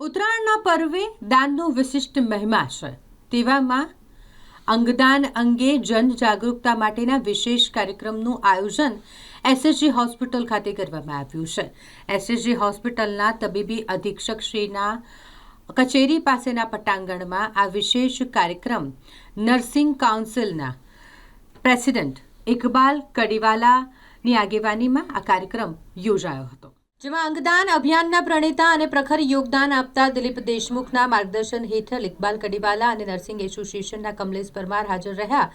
ઉત્તરાયણના પર્વે દાનનો વિશિષ્ટ મહિમા છે। તેવામાં અંગદાન અંગે જનજાગૃતતા માટેના વિશેષ કાર્યક્રમનું આયોજન એસએસજી હોસ્પિટલ ખાતે કરવામાં આવ્યું છે। એસએસજી હોસ્પિટલના તબીબી અધિક્ષકશ્રીના કચેરી પાસેના પટાંગણમાં આ વિશેષ કાર્યક્રમ નર્સિંગ કાઉન્સિલના પ્રેસિડેન્ટ ઇકબાલ કડીવાલાની આગેવાનીમાં આ કાર્યક્રમ યોજાયો હતો, જેમાં અંગદાન અભિયાનના પ્રણેતા અને પ્રખર યોગદાન આપતા દિલીપ દેશમુખના માર્ગદર્શન હેઠળ ઇકબાલ કડીવાલા અને નર્સિંગ એસોસિએશનના કમલેશ પરમાર હાજર રહ્યા।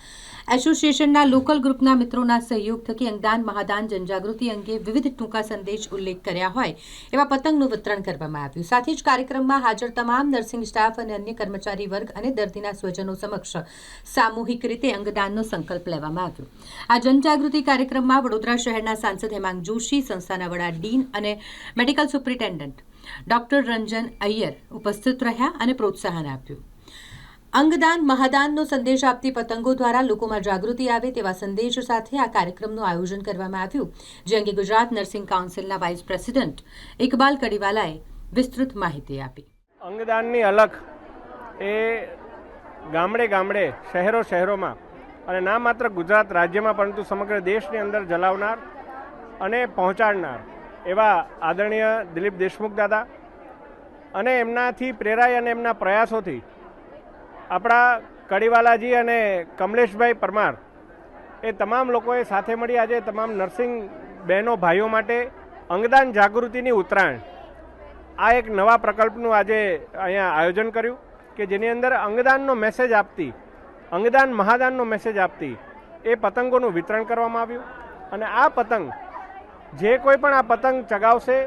એસોસિએશનના લોકલ ગ્રુપના મિત્રોના સહયોગ થકી અંગદાન મહાદાન જનજાગૃતિ અંગે વિવિધ ટૂંકા સંદેશ ઉલ્લેખ કર્યા હોય એવા પતંગનું વિતરણ કરવામાં આવ્યું। સાથે જ કાર્યક્રમમાં હાજર તમામ નર્સિંગ સ્ટાફ અને અન્ય કર્મચારી વર્ગ અને દર્દીના સ્વજનો સમક્ષ સામૂહિક રીતે અંગદાનનો સંકલ્પ લેવામાં આવ્યો। આ જનજાગૃતિ કાર્યક્રમમાં વડોદરા શહેરના સાંસદ હેમાંગ જોશી, સંસ્થાના વડા ડીન અને medical superintendent doctor Ranjan Iyer ઉપસ્થિત રહ્યા અને પ્રોત્સાહન આપ્યું। અંગદાન મહાદાનનો સંદેશ આપતી પતંગો દ્વારા લોકોમાં જાગૃતિ આવે તેવા સંદેશ સાથે આ કાર્યક્રમનું આયોજન કરવામાં આવ્યું, જે અંગે ગુજરાત નર્સિંગ કાઉન્સિલના વાઇસ પ્રેસિડેન્ટ ઇકબાલ કડીવાલાએ વિસ્તૃત માહિતી આપી। અંગદાનની અલગ એ ગામડે ગામડે શહેરોમાં અને ના માત્ર ગુજરાત રાજ્યમાં પરંતુ સમગ્ર દેશની અંદર જલાવનાર અને પહોંચાડનાર એવા આદરણીય દિલીપ દેશમુખ દાદા અને એમનાથી પ્રેરાય અને એમના પ્રયાસોથી આપણા કડીવાલાજી અને કમલેશભાઈ પરમાર એ તમામ લોકોએ સાથે મળી આજે તમામ નર્સિંગ બહેનો ભાઈઓ માટે અંગદાન જાગૃતિની ઉત્તરાયણ આ એક નવા પ્રકલ્પનું આજે અહીંયા આયોજન કર્યું કે જેની અંદર અંગદાનનો મેસેજ આપતી, અંગદાન મહાદાનનો મેસેજ આપતી એ પતંગોનું વિતરણ કરવામાં આવ્યું। અને આ પતંગ જે કોઈ પણ આ પતંગ ચગાવશે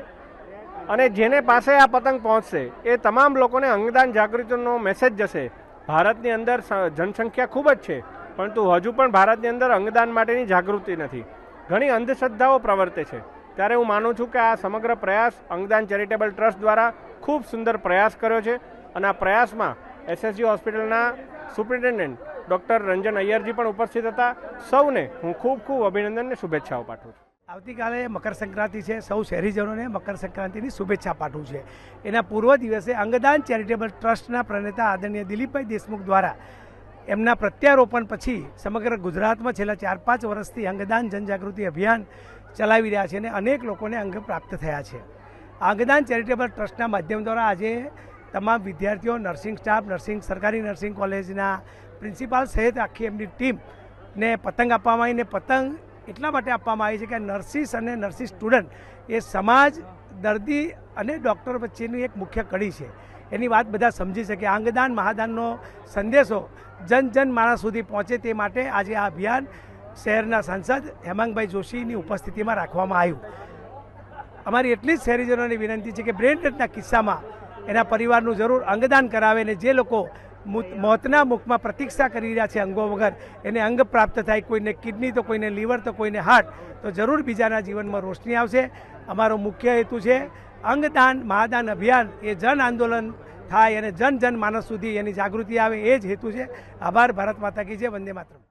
અને જેને પાસે આ પતંગ પહોંચશે એ તમામ લોકોને અંગદાન જાગૃતિનો મેસેજ જશે। ભારતની અંદર જનસંખ્યા ખૂબ જ છે, પરંતુ હજુ પણ ભારતની અંદર અંગદાન માટેની જાગૃતિ નથી, ઘણી અંધશ્રદ્ધાઓ પ્રવર્તે છે। ત્યારે હું માનું છું કે આ સમગ્ર પ્રયાસ અંગદાન ચેરિટેબલ ટ્રસ્ટ દ્વારા ખૂબ સુંદર પ્રયાસ કર્યો છે અને આ પ્રયાસમાં એસએસજી હોસ્પિટલના સુપ્રિન્ટેન્ડન્ટ ડૉક્ટર રંજન અય્યરજી પણ ઉપસ્થિત હતા। સૌને હું ખૂબ ખૂબ અભિનંદન અને શુભેચ્છાઓ પાઠવું છું। આવતીકાલે મકર સંક્રાંતિ છે, સૌ શહેરીજનોને મકર સંક્રાંતિની શુભેચ્છા પાઠવું છે। એના પૂર્વ દિવસે અંગદાન ચેરિટેબલ ટ્રસ્ટના પ્રણેતા આદરણીય દિલીપભાઈ દેશમુખ દ્વારા એમના પ્રત્યારોપણ પછી સમગ્ર ગુજરાતમાં છેલ્લા 4-5 વર્ષથી અંગદાન જનજાગૃતિ અભિયાન ચલાવી રહ્યા છે અને અનેક લોકોને અંગ પ્રાપ્ત થયા છે। અંગદાન ચેરિટેબલ ટ્રસ્ટના માધ્યમ દ્વારા આજે તમામ વિદ્યાર્થીઓ, નર્સિંગ સ્ટાફ, સરકારી નર્સિંગ કોલેજના પ્રિન્સિપાલ સહિત આખી એમની ટીમને પતંગ આપવામાં આવીને પતંગ એટલા માટે આપવામાં આવી છે કે નર્સિસ અને નર્સિસ સ્ટુડન્ટ એ સમાજ, દર્દી અને ડૉક્ટર વચ્ચેની એક મુખ્ય કડી છે। એની વાત બધા સમજી શકે। અંગદાન મહાદાનનો સંદેશો જન માણસ સુધી પહોંચે તે માટે આજે આ અભિયાન શહેરના સાંસદ હેમાંગભાઈ જોશીની ઉપસ્થિતિમાં રાખવામાં આવ્યું। અમારી એટલી જ શહેરીજનોની વિનંતી છે કે બ્રેન ડેથના કિસ્સામાં એના પરિવારનું જરૂર અંગદાન કરાવે અને જે લોકો મોતના મુખમાં પ્રતીક્ષા કરી રહ્યા છે અંગો વગર, એને અંગ પ્રાપ્ત થાય, કોઈને કિડની તો કોઈને લીવર તો કોઈને હાર્ટ, તો જરૂર બીજાના જીવનમાં રોશની આવશે। અમારો મુખ્ય હેતુ છે અંગદાન મહાદાન અભિયાન એ જન આંદોલન થાય અને જન માનસ સુધી એની જાગૃતિ આવે, એ જ હેતુ છે। આભાર। ભારત માતા કી જય। વંદે માતરમ।